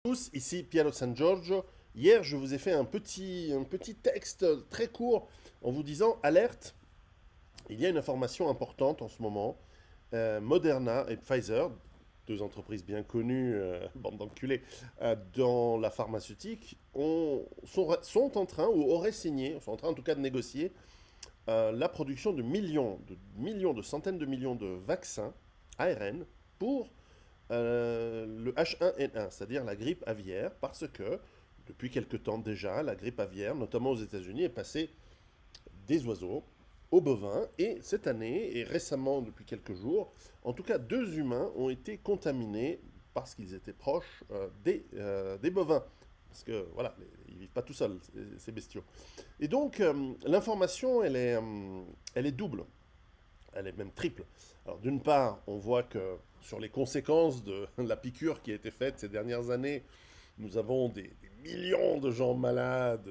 Tous, ici Piero San Giorgio. Hier, je vous ai fait un petit texte très court en vous disant alerte, il y a une information importante en ce moment. Moderna et Pfizer, deux entreprises bien connues, bande d'enculés, dans la pharmaceutique, sont en train, ou auraient signé, sont en train en tout cas de négocier, la production de centaines de millions de vaccins ARN pour le H1N1, c'est-à-dire la grippe aviaire, parce que depuis quelque temps déjà, la grippe aviaire, notamment aux États-Unis, est passée des oiseaux aux bovins, et cette année, et récemment depuis quelques jours, en tout cas 2 humains ont été contaminés parce qu'ils étaient proches des bovins. Parce que voilà, ils vivent pas tout seuls, ces bestiaux. Et donc, l'information, elle est double. Elle est même triple. Alors d'une part, on voit que sur les conséquences de la piqûre qui a été faite ces dernières années, nous avons des millions de gens malades,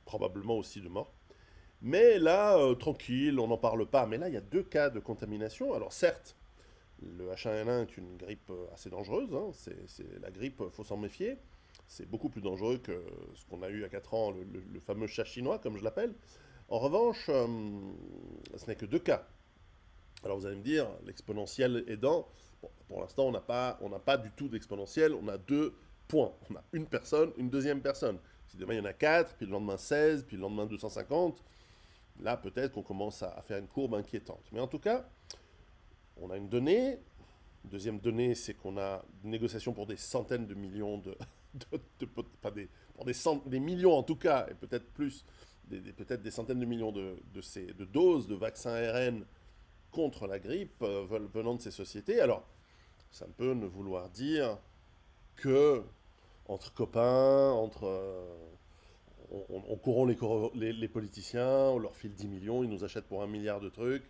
probablement aussi de morts. Mais là, tranquille, on n'en parle pas. Mais là, il y a 2 cas de contamination. Alors certes, le H1N1 est une grippe assez dangereuse. Hein. La grippe, il faut s'en méfier. C'est beaucoup plus dangereux que ce qu'on a eu il y a 4 ans, le fameux chat chinois, comme je l'appelle. En revanche, ce n'est que 2 cas. Alors vous allez me dire, l'exponentiel aidant, bon, pour l'instant on n'a pas du tout d'exponentiel, on a 2 points. On a une personne, une deuxième personne. Si demain il y en a 4, puis le lendemain 16, puis le lendemain 250, là peut-être qu'on commence à faire une courbe inquiétante. Mais en tout cas, on a une donnée. Une deuxième donnée, c'est qu'on a une négociation pour des centaines de millions pas pour des millions en tout cas, et peut-être plus, peut-être des centaines de millions de doses de vaccins ARN contre la grippe venant de ces sociétés. Alors, ça peut ne vouloir dire que entre copains, on courant les politiciens, on leur file 10 millions, ils nous achètent pour 1 milliard de trucs.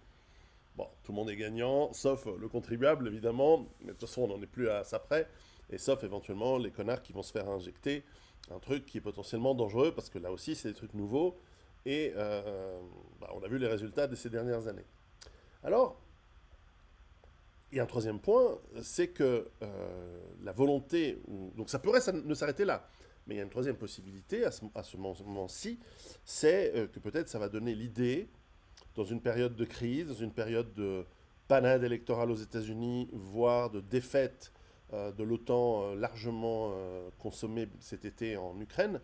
Bon, tout le monde est gagnant, sauf le contribuable, évidemment. Mais de toute façon, on n'en est plus à ça près. Et sauf éventuellement les connards qui vont se faire injecter un truc qui est potentiellement dangereux, parce que là aussi, c'est des trucs nouveaux. Et on a vu les résultats de ces dernières années. Alors, il y a un troisième point, c'est que la volonté, donc ça pourrait ne s'arrêter là, mais il y a une troisième possibilité à ce moment-ci, c'est que peut-être ça va donner l'idée, dans une période de crise, dans une période de panade électorale aux États-Unis, voire de défaite de l'OTAN largement consommée cet été en Ukraine,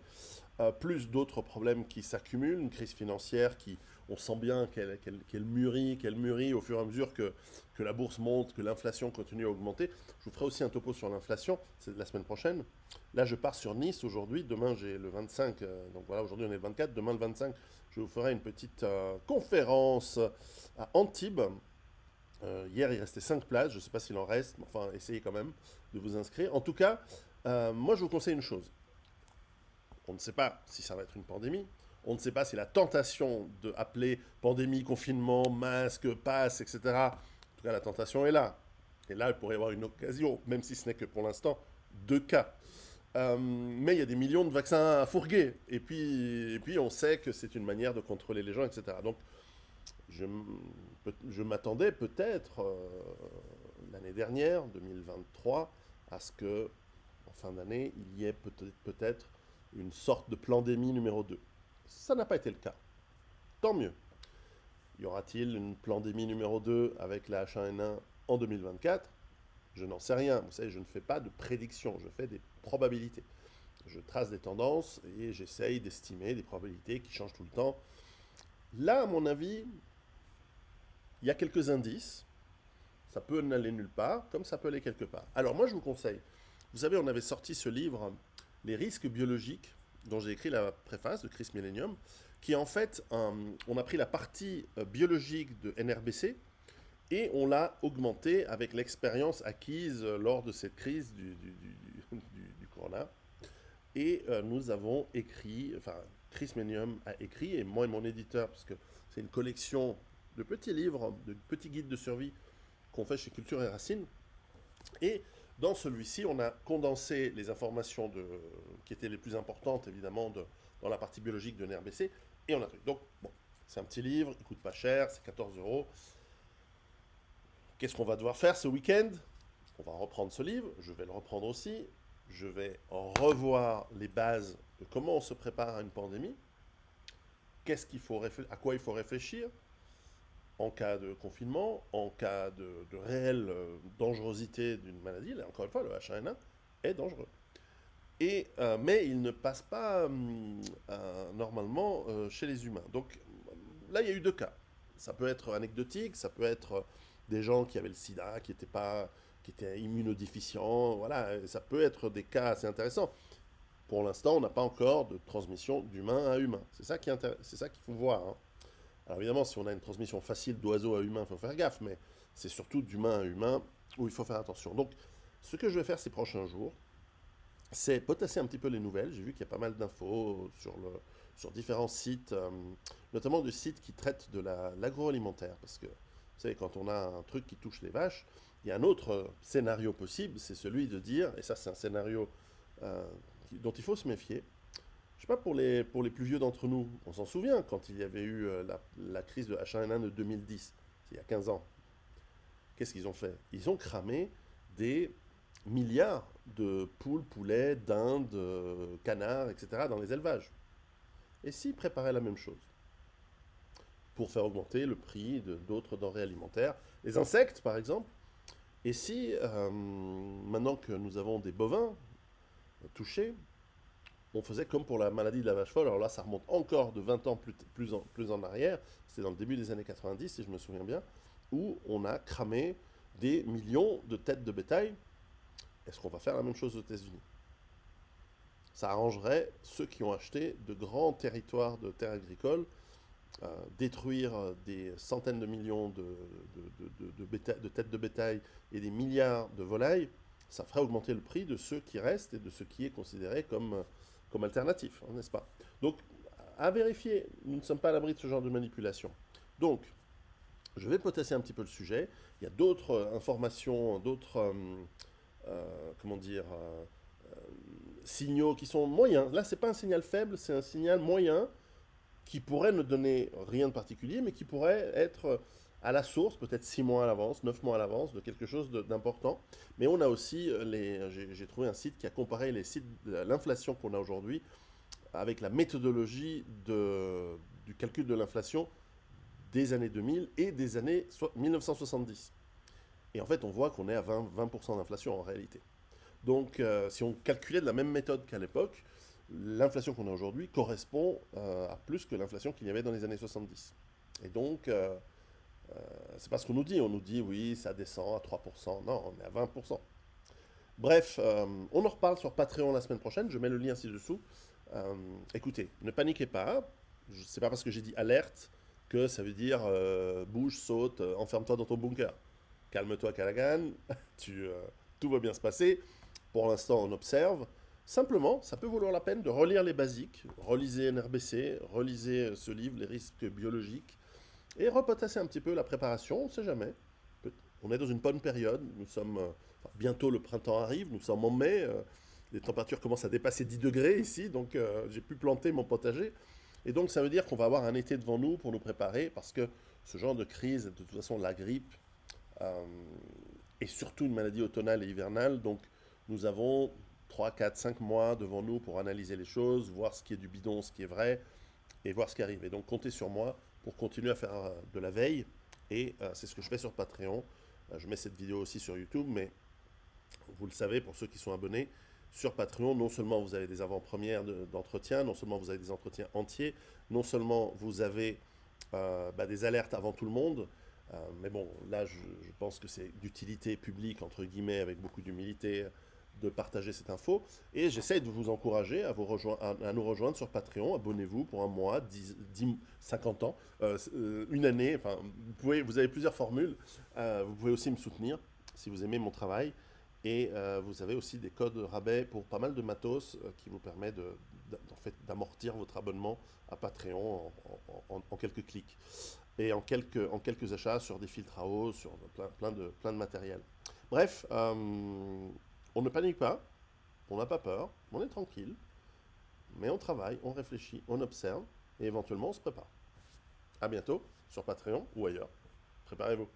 plus d'autres problèmes qui s'accumulent, une crise financière qui, on sent bien qu'elle mûrit au fur et à mesure que la bourse monte, que l'inflation continue à augmenter. Je vous ferai aussi un topo sur l'inflation, c'est la semaine prochaine. Là, je pars sur Nice aujourd'hui, demain j'ai le 25, donc voilà, aujourd'hui on est le 24, demain le 25, je vous ferai une petite conférence à Antibes. Hier, il restait 5 places, je ne sais pas s'il en reste, mais enfin, essayez quand même de vous inscrire. En tout cas, moi je vous conseille une chose. On ne sait pas si ça va être une pandémie. On ne sait pas si la tentation de appeler pandémie, confinement, masque, passe, etc. En tout cas, la tentation est là. Et là, il pourrait y avoir une occasion, même si ce n'est que pour l'instant 2 cas. Mais il y a des millions de vaccins à fourguer. Et puis on sait que c'est une manière de contrôler les gens, etc. Donc, je m'attendais peut-être l'année dernière, 2023, à ce que, en fin d'année, il y ait peut-être une sorte de pandémie numéro 2. Ça n'a pas été le cas. Tant mieux. Y aura-t-il une pandémie numéro 2 avec la H1N1 en 2024? Je n'en sais rien. Vous savez, je ne fais pas de prédictions, je fais des probabilités. Je trace des tendances et j'essaye d'estimer des probabilités qui changent tout le temps. Là, à mon avis, il y a quelques indices. Ça peut n'aller nulle part, comme ça peut aller quelque part. Alors moi, je vous conseille. Vous savez, on avait sorti ce livre, Les risques biologiques, dont j'ai écrit la préface de Chris Millennium, qui est en fait, on a pris la partie biologique de NRBC et on l'a augmentée avec l'expérience acquise lors de cette crise du corona. Et nous avons écrit, enfin, Chris Millennium a écrit, et moi et mon éditeur, parce que c'est une collection de petits livres, de petits guides de survie qu'on fait chez Culture et Racines. Et dans celui-ci, on a condensé les informations qui étaient les plus importantes, évidemment, dans la partie biologique de NRBC, et on a truc. Donc, bon, c'est un petit livre, il coûte pas cher, c'est 14 euros. Qu'est-ce qu'on va devoir faire ce week-end? On va reprendre ce livre, je vais le reprendre aussi. je vais revoir les bases de comment on se prépare à une pandémie, à quoi il faut réfléchir en cas de confinement, en cas de réelle dangerosité d'une maladie. Là, encore une fois, le H1N1 est dangereux. Mais il ne passe pas normalement chez les humains. Donc là, il y a eu deux cas. Ça peut être anecdotique, ça peut être des gens qui avaient le sida, qui étaient immunodéficients. Voilà, ça peut être des cas assez intéressants. Pour l'instant, on n'a pas encore de transmission d'humain à humain. C'est ça c'est ça qu'il faut voir, hein. Alors évidemment, si on a une transmission facile d'oiseau à humain, il faut faire gaffe, mais c'est surtout d'humain à humain où il faut faire attention. Donc, ce que je vais faire ces prochains jours, c'est potasser un petit peu les nouvelles. J'ai vu qu'il y a pas mal d'infos sur différents sites, notamment des sites qui traitent de l'agroalimentaire. Parce que, vous savez, quand on a un truc qui touche les vaches, il y a un autre scénario possible, c'est celui de dire, et ça c'est un scénario euh, dont il faut se méfier. Je sais pas pour les plus vieux d'entre nous, on s'en souvient quand il y avait eu la crise de H1N1 de 2010, il y a 15 ans. Qu'est-ce qu'ils ont fait? Ils ont cramé des milliards de poules, poulets, dindes, canards, etc. dans les élevages. Et s'ils préparaient la même chose pour faire augmenter le prix d'autres denrées alimentaires, les insectes par exemple, et si maintenant que nous avons des bovins touchés, on faisait comme pour la maladie de la vache folle, alors là ça remonte encore de 20 ans plus en arrière, c'était dans le début des années 90 si je me souviens bien, où on a cramé des millions de têtes de bétail. Est-ce qu'on va faire la même chose aux États-Unis? Ça arrangerait ceux qui ont acheté de grands territoires de terres agricoles, détruire des centaines de millions de têtes de bétail et des milliards de volailles. Ça ferait augmenter le prix de ceux qui restent et de ce qui est considéré comme alternatif, hein, n'est-ce pas? Donc, à vérifier, nous ne sommes pas à l'abri de ce genre de manipulation. Donc, je vais potasser un petit peu le sujet. Il y a d'autres informations, d'autres, comment dire, signaux qui sont moyens. Là, c'est pas un signal faible, c'est un signal moyen qui pourrait ne donner rien de particulier, mais qui pourrait être à la source, peut-être 6 mois à l'avance, 9 mois à l'avance, de quelque chose d'important. Mais on a aussi, j'ai trouvé un site qui a comparé l'inflation qu'on a aujourd'hui avec la méthodologie du calcul de l'inflation des années 2000 et des années 1970. Et en fait, on voit qu'on est à 20% d'inflation en réalité. Donc, si on calculait de la même méthode qu'à l'époque, l'inflation qu'on a aujourd'hui correspond à plus que l'inflation qu'il y avait dans les années 70. Et donc, c'est pas ce qu'on nous dit. On nous dit, oui, ça descend à 3%. Non, on est à 20%. Bref, on en reparle sur Patreon la semaine prochaine. Je mets le lien ci-dessous. Écoutez, ne paniquez pas. C'est pas parce que j'ai dit alerte que ça veut dire bouge, saute, enferme-toi dans ton bunker. Calme-toi, Callaghan. Tout va bien se passer. Pour l'instant, on observe. Simplement, ça peut valoir la peine de relire les basiques. Relisez NRBC, relisez ce livre, Les risques biologiques, et repotasser un petit peu la préparation, on ne sait jamais. On est dans une bonne période, bientôt le printemps arrive, nous sommes en mai, les températures commencent à dépasser 10 degrés ici, donc j'ai pu planter mon potager. Et donc ça veut dire qu'on va avoir un été devant nous pour nous préparer, parce que ce genre de crise, de toute façon la grippe, euh, est surtout une maladie automnale et hivernale, donc nous avons 3, 4, 5 mois devant nous pour analyser les choses, voir ce qui est du bidon, ce qui est vrai, et voir ce qui arrive. Et donc comptez sur moi pour continuer à faire de la veille, et c'est ce que je fais sur Patreon. Je mets cette vidéo aussi sur YouTube, mais vous le savez, pour ceux qui sont abonnés, sur Patreon, non seulement vous avez des avant-premières d'entretien, non seulement vous avez des entretiens entiers, non seulement vous avez des alertes avant tout le monde, mais bon, là, je pense que c'est d'utilité publique, entre guillemets, avec beaucoup d'humilité, de partager cette info. Et j'essaie de vous encourager à nous rejoindre sur Patreon. Abonnez-vous pour un mois, 50 ans, une année. Enfin, vous avez plusieurs formules. Vous pouvez aussi me soutenir si vous aimez mon travail. Et vous avez aussi des codes rabais pour pas mal de matos qui vous permet en fait, d'amortir votre abonnement à Patreon en quelques clics. Et en quelques achats sur des filtres à eau, sur plein de matériel. Bref, on ne panique pas, on n'a pas peur, on est tranquille, mais on travaille, on réfléchit, on observe, et éventuellement on se prépare. À bientôt sur Patreon ou ailleurs. Préparez-vous.